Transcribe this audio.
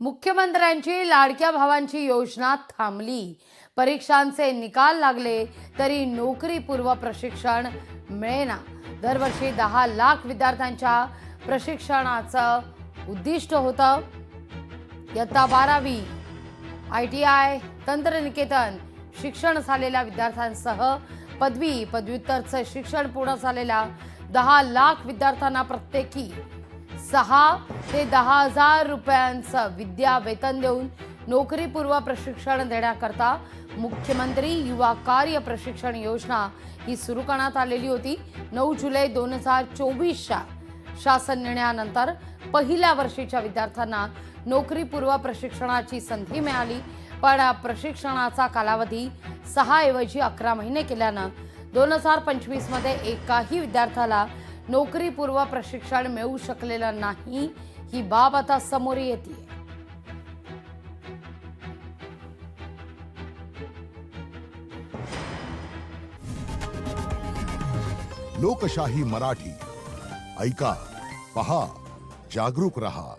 मुख्यमंत्र्यांची लाडक्या भावांची योजना थांबली। परीक्षांचे निकाल लागले तरी नोकरीपूर्व प्रशिक्षण मिळेना। दरवर्षी 10 लाख विद्यार्थ्यांच्या प्रशिक्षणाचं उद्दिष्ट होतं। इयत्ता 12वी ITI तंत्रनिकेतन शिक्षण झालेल्या विद्यार्थ्यांसह पदवी पदव्युत्तरचे शिक्षण पूर्ण झालेल्या 10 लाख विद्यार्थ्यांना प्रत्येकी 6 ते 10,000 रुपयांचं विद्या वेतन देऊन नोकरीपूर्व प्रशिक्षण देण्याकरता मुख्यमंत्री युवा कार्य प्रशिक्षण योजना ही सुरू करण्यात आलेली होती। 9 जुलै 2024च्या शासन निर्णयानंतर पहिल्या वर्षीच्या विद्यार्थ्यांना नोकरीपूर्व प्रशिक्षणाची संधी मिळाली, पण प्रशिक्षणाचा कालावधी 6 ऐवजी 11 महिने केल्यानं 2025 मध्ये एकाही विद्यार्थ्याला नोकरीपूर्व प्रशिक्षण मिळू शकलेलं नाही। ही बाब आता समोर येते। लोकशाही मराठी ऐका, पहा, जागरूक रहा।